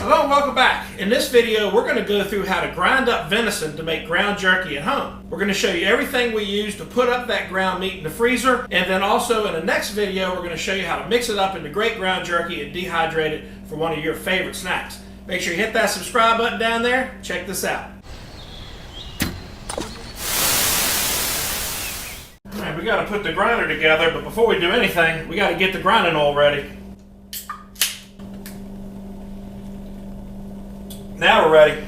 Hello and welcome back. In this video, we're going to go through how to grind up venison to make ground jerky at home. We're going to show you everything we use to put up that ground meat in the freezer, and then also in the next video, we're going to show you how to mix it up into great ground jerky and dehydrate it for one of your favorite snacks. Make sure you hit that subscribe button down there. Check this out. All right, we got to put the grinder together, but before we do anything, we got to get the grinding oil ready. Now we're ready.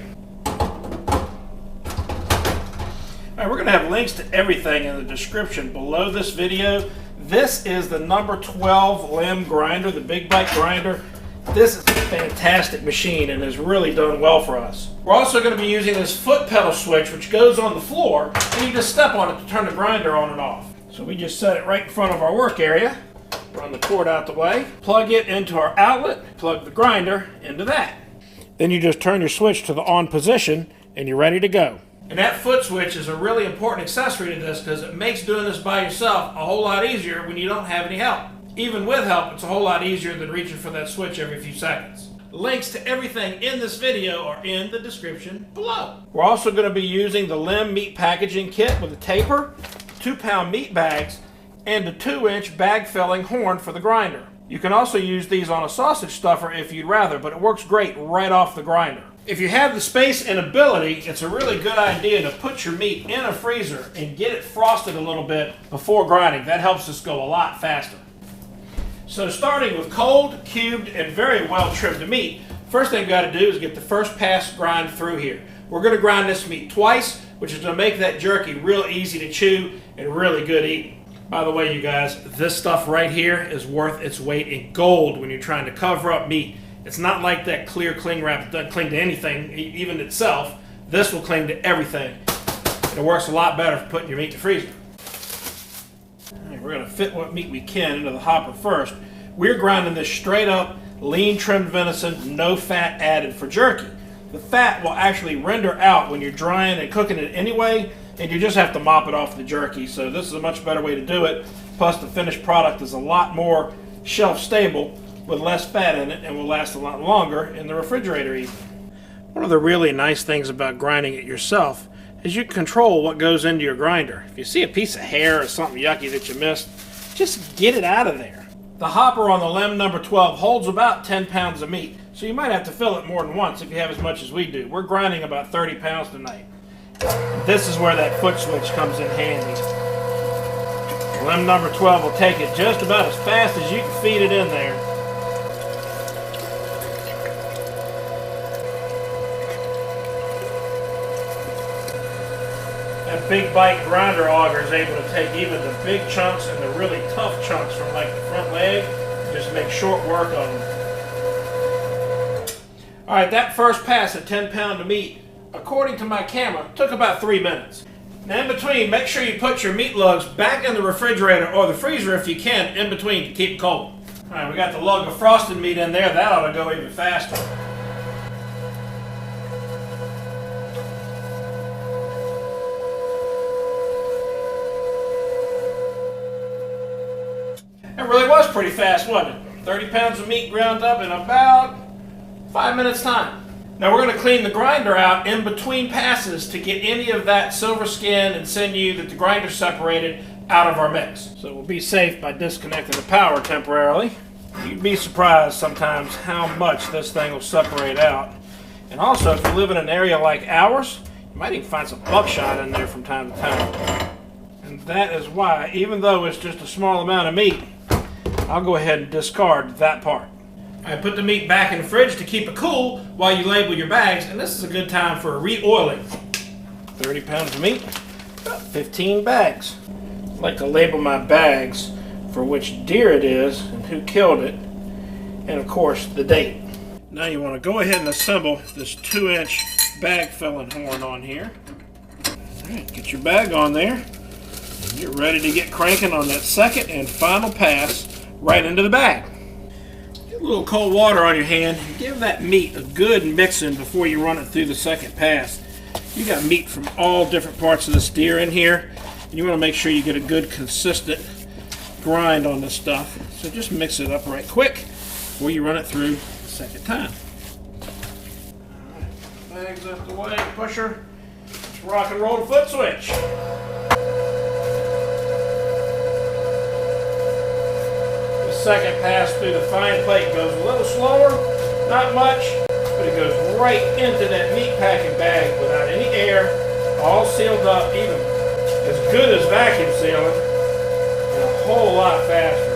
Alright, we're going to have links to everything in the description below this video. This is the number 12 LEM grinder, the big bite grinder. This is a fantastic machine and has really done well for us. We're also going to be using this foot pedal switch which goes on the floor, and you just step on it to turn the grinder on and off. So we just set it right in front of our work area, run the cord out the way, plug it into our outlet, plug the grinder into that. Then you just turn your switch to the on position and you're ready to go. And that foot switch is a really important accessory to this because it makes doing this by yourself a whole lot easier when you don't have any help. Even with help, it's a whole lot easier than reaching for that switch every few seconds. Links to everything in this video are in the description below. We're also going to be using the LEM Meat Packaging Kit with a taper, 2-pound meat bags, and a 2-inch bag filling horn for the grinder. You can also use these on a sausage stuffer if you'd rather, but it works great right off the grinder. If you have the space and ability, it's a really good idea to put your meat in a freezer and get it frosted a little bit before grinding. That helps us go a lot faster. So starting with cold, cubed, and very well trimmed meat, first thing we've got to do is get the first pass grind through here. We're going to grind this meat twice, which is going to make that jerky real easy to chew and really good eating. By the way, you guys, this stuff right here is worth its weight in gold when you're trying to cover up meat. It's not like that clear cling wrap that doesn't cling to anything, even itself. This will cling to everything. And it works a lot better for putting your meat in the freezer. All right, we're going to fit what meat we can into the hopper first. We're grinding this straight up, lean trimmed venison, no fat added for jerky. The fat will actually render out when you're drying and cooking it anyway, and you just have to mop it off the jerky. So this is a much better way to do it. Plus the finished product is a lot more shelf stable with less fat in it and will last a lot longer in the refrigerator even. One of the really nice things about grinding it yourself is you control what goes into your grinder. If you see a piece of hair or something yucky that you missed, just get it out of there. The hopper on the LEM number 12 holds about 10 pounds of meat, so you might have to fill it more than once if you have as much as we do. We're grinding about 30 pounds tonight. This is where that foot switch comes in handy. LEM number 12 will take it just about as fast as you can feed it in there. That big bite grinder auger is able to take even the big chunks and the really tough chunks from like the front leg and just make short work of them. Alright, that first pass at 10 pounds of meat, according to my camera, took about 3 minutes. Now in between, make sure you put your meat lugs back in the refrigerator or the freezer if you can, in between to keep it cold. Alright, we got the lug of frosted meat in there. That ought to go even faster. It really was pretty fast, wasn't it? 30 pounds of meat ground up in about 5 minutes time. Now we're going to clean the grinder out in between passes to get any of that silver skin and sinew that the grinder separated out of our mix. So we'll be safe by disconnecting the power temporarily. You'd be surprised sometimes how much this thing will separate out. And also, if you live in an area like ours, you might even find some buckshot in there from time to time. And that is why, even though it's just a small amount of meat, I'll go ahead and discard that part. I put the meat back in the fridge to keep it cool while you label your bags, and this is a good time for a re-oiling. 30 pounds of meat, about 15 bags. I like to label my bags for which deer it is and who killed it, and of course the date. Now you want to go ahead and assemble this 2-inch bag filling horn on here. Alright, get your bag on there, and get ready to get cranking on that second and final pass right into the bag. Get a little cold water on your hand and give that meat a good mixing before you run it through the second pass. You got meat from all different parts of the steer in here, and you want to make sure you get a good consistent grind on this stuff. So just mix it up right quick before you run it through the second time. Bags out the way, pusher. Let's rock and roll the foot switch. The second pass through the fine plate goes a little slower, not much, but it goes right into that meat packing bag without any air, all sealed up, even as good as vacuum sealing, and a whole lot faster.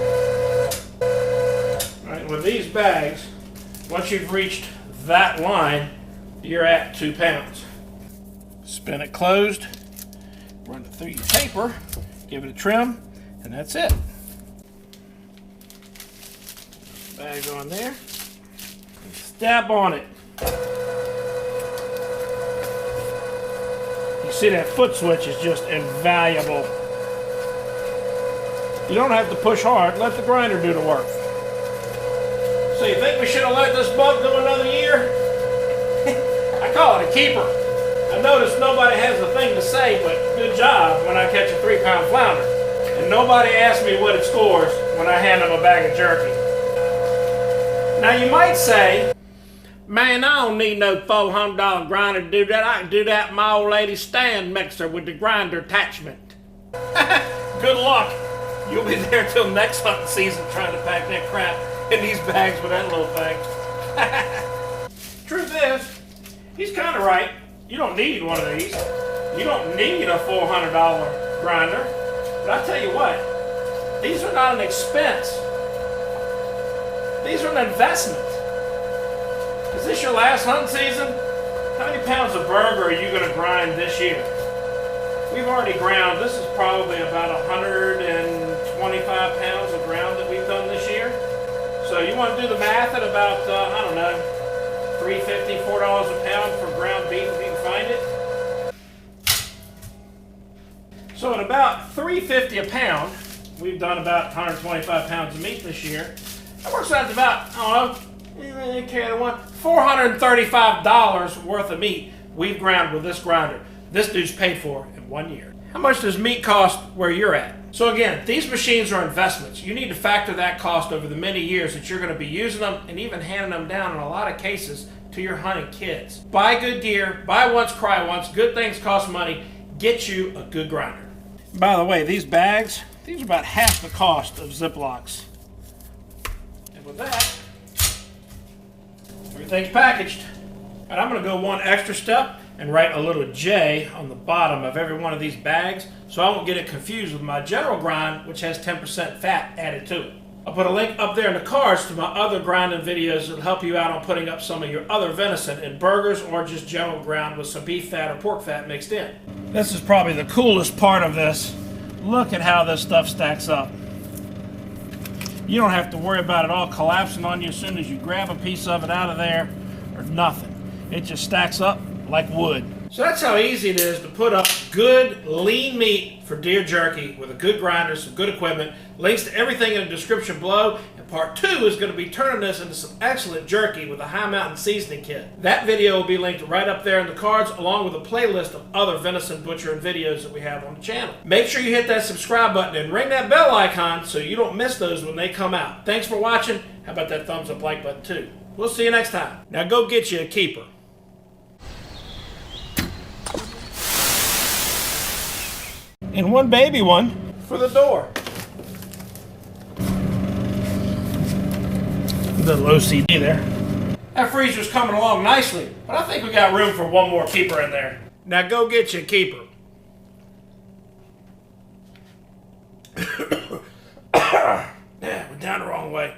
All right, with these bags, once you've reached that line, you're at 2 pounds. Spin it closed, run it through your taper, give it a trim, and that's it. Bag on there, stab on it. You see that foot switch is just invaluable. You don't have to push hard, let the grinder do the work. So you think we should have let this bug go another year? I call it a keeper. I notice nobody has a thing to say, but good job when I catch a 3-pound flounder. And nobody asks me what it scores when I hand them a bag of jerky. Now you might say, man, I don't need no $400 grinder to do that. I can do that in my old lady's stand mixer with the grinder attachment. Good luck. You'll be there till next hunting season trying to pack that crap in these bags with that little thing. Truth is, he's kind of right. You don't need one of these. You don't need a $400 grinder. But I tell you what, these are not an expense. These are an investment. Is this your last hunting season? How many pounds of burger are you going to grind this year? We've already ground, this is probably about 125 pounds of ground that we've done this year. So you want to do the math at about, I don't know, $3.50, $4 a pound for ground beef if you can find it. So at about $3.50 a pound, we've done about 125 pounds of meat this year. That works out to about, I don't know, $435 worth of meat we've ground with this grinder. This dude's paid for in 1 year. How much does meat cost where you're at? So again, these machines are investments. You need to factor that cost over the many years that you're going to be using them and even handing them down in a lot of cases to your hunting kids. Buy good gear, buy once, cry once. Good things cost money. Get you a good grinder. By the way, these bags, these are about half the cost of Ziplocs. And with that, everything's packaged. And I'm going to go one extra step and write a little J on the bottom of every one of these bags so I won't get it confused with my general grind, which has 10% fat added to it. I'll put a link up there in the cards to my other grinding videos that'll help you out on putting up some of your other venison in burgers or just general ground with some beef fat or pork fat mixed in. This is probably the coolest part of this. Look at how this stuff stacks up. You don't have to worry about it all collapsing on you as soon as you grab a piece of it out of there or nothing. It just stacks up like wood. So that's how easy it is to put up good lean meat for deer jerky with a good grinder, some good equipment. Links to everything in the description below. And part 2 is going to be turning this into some excellent jerky with a high mountain seasoning kit. That video will be linked right up there in the cards along with a playlist of other venison butchering videos that we have on the channel. Make sure you hit that subscribe button and ring that bell icon so you don't miss those when they come out. Thanks for watching. How about that thumbs up like button too? We'll see you next time. Now go get you a keeper. And one baby one for the door. A little OCD there. That freezer's coming along nicely, but I think we got room for one more keeper in there. Now go get you a keeper. Yeah, we're down the wrong way.